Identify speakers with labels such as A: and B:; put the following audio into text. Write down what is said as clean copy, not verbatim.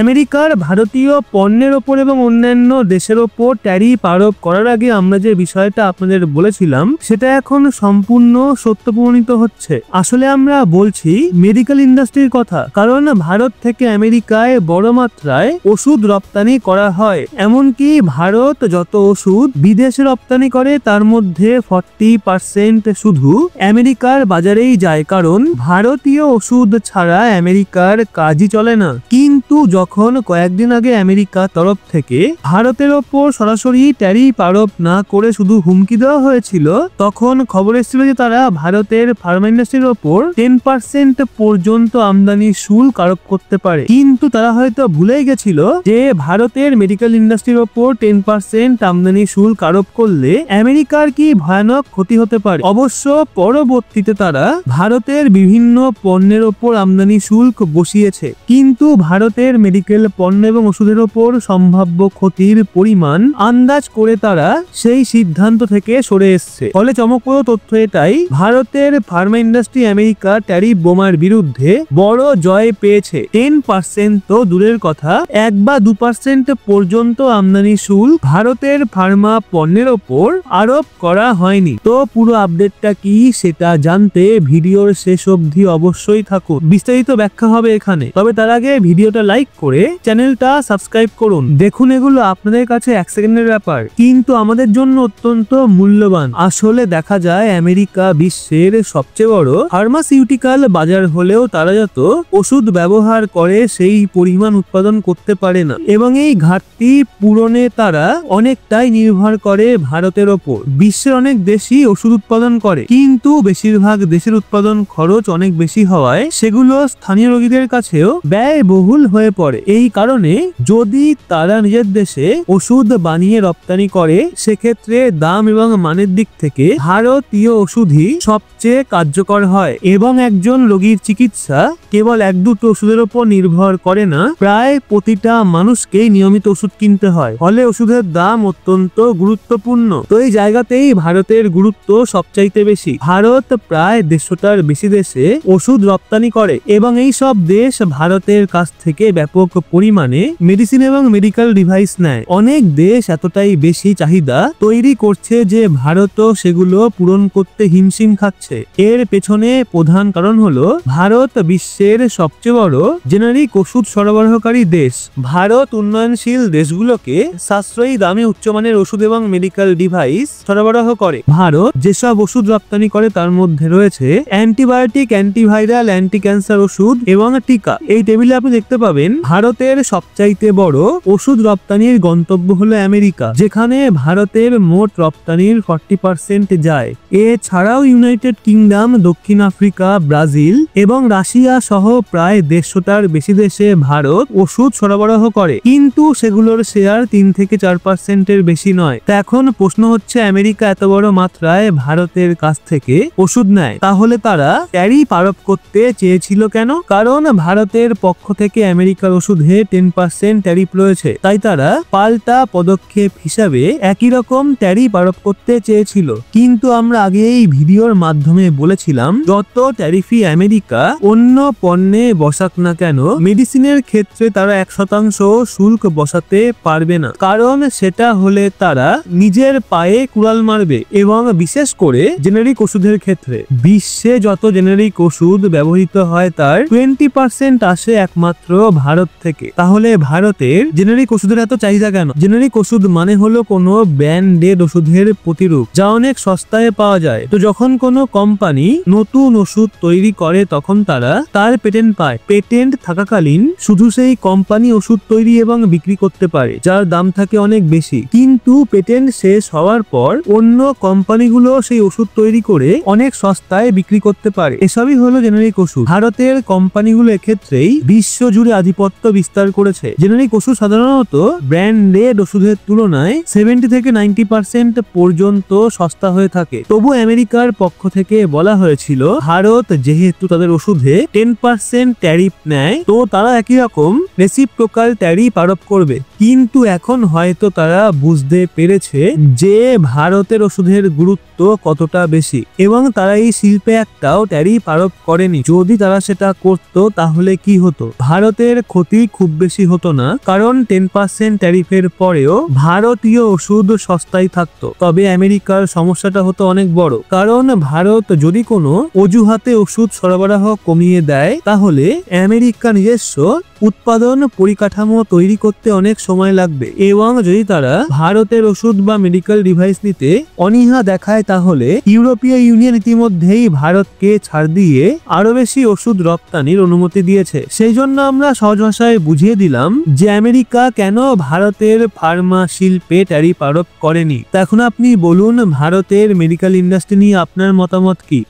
A: আমেরিকার ভারতীয় পণ্যের ওপর এবং অন্যান্য দেশের ওপর ট্যারিফ আরোপ করার আগে আমরা যে বিষয়টা আপনাদের বলেছিলাম সেটা এখন সম্পূর্ণ সত্য প্রমাণিত হচ্ছে। আসলে আমরা বলছি মেডিকেল ইন্ডাস্ট্রির কথা, কারণ ভারত থেকে আমেরিকায় বড় মাত্রায় ওষুধ রপ্তানি করা হয়। এমনকি ভারত যত ওষুধ বিদেশে রপ্তানি করে তার মধ্যে 40% শুধু আমেরিকার বাজারেই যায়, কারণ ভারতীয় ওষুধ ছাড়া আমেরিকার কাজই চলে না। কিন্তু যখন কয়েকদিন আগে আমেরিকার তরফ থেকে ভারতের ওপর সরাসরি ট্যারিফ আরোপ না করে শুধু হুমকি দেওয়া হয়েছিল, তখন খবর এসেছিল যে তারা ভারতের ফার্মা ইন্ডাস্ট্রির ওপর 10% পর্যন্ত আমদানি শুল্ক আরোপ করতে পারে। কিন্তু তারা হয়তো ভুলেই গেছিল যে ভারতের মেডিকেল ইন্ডাস্ট্রির ওপর 10% আমদানি শুল্ক আরোপ করলে আমেরিকার কি ভয়ানক ক্ষতি হতে পারে। অবশ্য পরবর্তীতে তারা ভারতের বিভিন্ন পণ্যের ওপর আমদানি শুল্ক বসিয়েছে, কিন্তু ভারতের মেডিকেল পণ্য এবং ওষুধের ওপর সম্ভাব্য ক্ষতির পরিমাণ আন্দাজ করে তারা সেই সিদ্ধান্ত থেকে সরে এসছে। ফলে চমকপ্রদ তথ্য এটাই, ভারতের ফার্মা ইন্ডাস্ট্রি আমেরিকা ট্যারিফ বোমার বিরুদ্ধে বড় জয় পেয়েছে। 10% তো দূরের কথা, 1 বা 2% পর্যন্ত আমদানি শুল্ক ভারতের ফার্মা পণ্যের ওপর আরোপ করা হয়নি। তো পুরো আপডেটটা কি সেটা জানতে ভিডিওর শেষ অবধি অবশ্যই থাকুন, বিস্তারিত ব্যাখ্যা হবে এখানে। তবে তার আগে ভিডিওটা লাইক করে চ্যানেলটা সাবস্ক্রাইব করুন। দেখুন, এগুলো আপনাদের কাছে 1 সেকেন্ডের ব্যাপার, কিন্তু আমাদের জন্য অত্যন্ত মূল্যবান। আসলে দেখা যায় আমেরিকা বিশ্বের সবচেয়ে বড় ফার্মাসিউটিক্যাল বাজার হলেও তারা যত ওষুধ ব্যবহার করে সেই পরিমাণ উৎপাদন করতে পারে না, এবং এই ঘাটতি পূরণে তারা অনেকটাই নির্ভর করে ভারতের ওপর। বিশ্বের অনেক দেশই ওষুধ উৎপাদন করে, কিন্তু বেশিরভাগ দেশের উৎপাদন খরচ অনেক বেশি হওয়ায় সেগুলো স্থানীয় রোগীদের কাছেও ব্যয়বহুল হয়ে পড়ে। এই কারণে যদি তারা নিজের দেশে ওষুধ বানিয়ে রপ্তানি করে, সেক্ষেত্রে দাম এবং মানের দিক থেকে ভারতীয় ওষুধই সবচেয়ে কার্যকর হয়, এবং একজন রোগীর চিকিৎসা কেবল 1-2 ওষুধের উপর নির্ভর করে না, প্রায় প্রতিটা মানুষকেই নিয়মিত ওষুধ কিনতে হয়। ফলে ওষুধের দাম অত্যন্ত গুরুত্বপূর্ণ। তো এই জায়গাতেই ভারতের গুরুত্ব সবচাইতে বেশি। ভারত প্রায় 150টার বেশি দেশে ওষুধ রপ্তানি করে, এবং এই সব দেশ ভারতের কাছ থেকে ব্যাপক পরিমাণে মেডিসিন এবং মেডিকেল ডিভাইস নেয়। অনেক দেশ এতটাই বেশি চাহিদা তৈরি করছে যে ভারতও সেগুলো পূরণ করতে হিমশিম খাচ্ছে। এর পেছনে প্রধান কারণ হলো ভারত বিশ্বের সবচেয়ে বড় জেনারিক ওষুধ সরবরাহকারী দেশ। ভারত উন্নয়নশীল দেশগুলোকে সাশ্রয়ী দামে উচ্চমানের ওষুধ এবং মেডিকেল ডিভাইস সরবরাহ করে। ভারত যেসব ওষুধ রপ্তানি করে তার মধ্যে রয়েছে অ্যান্টিবায়োটিক, অ্যান্টিভাইরাল, অ্যান্টি ক্যান্সার ওষুধ এবং টিকা। এই টেবিলে আপনি দেখতে পাবেন ভারতের সবচাইতে বড় ওষুধ রপ্তানির গন্তব্য হলো আমেরিকা, যেখানে ভারতের মোট রপ্তানির 40% যায়। এছাড়াও ইউনাইটেড কিংডম, দক্ষিণ আফ্রিকা, ব্রাজিল এবং রাশিয়া সহ প্রায় 150টার বেশি দেশে ভারত ওষুধ সরবরাহ করে, কিন্তু সেগুলোর শেয়ার 3 থেকে 4%-এর বেশি নয়। তা এখন প্রশ্ন হচ্ছে, আমেরিকা এত বড় মাত্রায় ভারতের কাছ থেকে ওষুধ নেয়, তাহলে তারা ট্যারিফ আরোপ করতে চেয়েছিল কেন? কারণ ভারতের পক্ষ থেকে আমেরিকার ওষুধে 10% ট্যারিফ রয়েছে, তাই তারা পাল্টা পদক্ষেপ হিসাবে একই রকম ট্যারিফ আরোপ করতে চেয়েছিল। কিন্তু আমরা আগে এই ভিডিওর মাধ্যমে বলেছিলাম, যত ট্যারিফই আমেরিকা অন্য পণ্যে বসাক না কেন, মেডিসিনের ক্ষেত্রে তারা 1% শুল্ক বসাতে পারবে না, কারণ সেটা হলে তারা নিজের পায়ে কুড়াল মারবে। এবং বিশেষ করে জেনারিক ওষুধের ক্ষেত্রে বিশ্বে যত জেনারিক ওষুধ ব্যবহৃত হয় তার 20% আসে একমাত্র ভারত থেকে। তাহলে ভারতের জেনারিক ওষুধের এত চাহিদা কেন? জেনারিক ওষুধ মানে হলো কোনো ব্র্যান্ডেড ওষুধের প্রতিরূপ, যা অনেক সস্তায় পাওয়া যায়। তো যখন কোনো কোম্পানি নতুন ওষুধ তৈরি করে তখন তারা তার পেটেন্ট পায়। পেটেন্ট থাকাকালীন শুধু সেই কোম্পানি ওষুধ তৈরি এবং বিক্রি করতে পারে, যার দাম থাকে অনেক বেশি। কিন্তু পেটেন্ট শেষ হওয়ার পর অন্য কোম্পানিগুলো সেই ওষুধ তৈরি করে অনেক সস্তায় বিক্রি করতে পারে। এসবই হলো জেনারিক ওষুধ। ভারতের কোম্পানিগুলো এক্ষেত্রেই বিশ্ব জুড়ে আধিপত্য বিস্তার করেছে। জেনারিক ওষুধ সাধারণত ব্র্যান্ডেড ওষুধের তুলনায় 70 থেকে 90% পর্যন্ত সস্তা হয়ে থাকে। তবু আমেরিকার পক্ষ থেকে বলা হয়েছিল, ভারত যেহেতু তাদের ওষুধে 10% ট্যারিফ নেয়, তো তারা একই রকম রেসিপ্রোকাল ট্যারিফ আরোপ করবে। কিন্তু এখন হয়তো তারা বুঝতে পেরেছে যে ভারতের ওষুধের গুরুত্ব কতটা বেশি, এবং তারা এই শিল্পে একটাও ট্যারিফ আরোপ করেনি। যদি তারা সেটা করত তাহলে কি হতো? ভারতের ক্ষতি খুব বেশি হতো না, কারণ 10% ট্যারিফের পরেও ভারতীয় ওষুধ সস্তায় থাকতো। তবে আমেরিকার সমস্যাটা হতো অনেক বড়, কারণ ভারত যদি কোনো অজুহাতে ওষুধ সরবরাহ কমিয়ে দেয় তাহলে আমেরিকা নিজস্ব উৎপাদন পরিকাঠামো তৈরি করতে অনেক সময় লাগবে, এবং যদি তারা ভারতের ওষুধ বা মেডিকেল ডিভাইস নিতে অনীহা দেখায় তাহলে ইউরোপীয় ইউনিয়ন ইতিমধ্যেই ভারতকে ছাড় দিয়ে আরো বেশি ওষুধ রপ্তানির অনুমতি দিয়েছে। সেই জন্য আমরা সহজ ভাষায় বুঝিয়ে দিলাম যে আমেরিকা কেন ভারতের ফার্মা শিল্পে ট্যারিফ আরোপ করেনি। তা এখন আপনি বলুন, ভারতের মেডিকেল ইন্ডাস্ট্রি নিয়ে আপনার মতামত কি?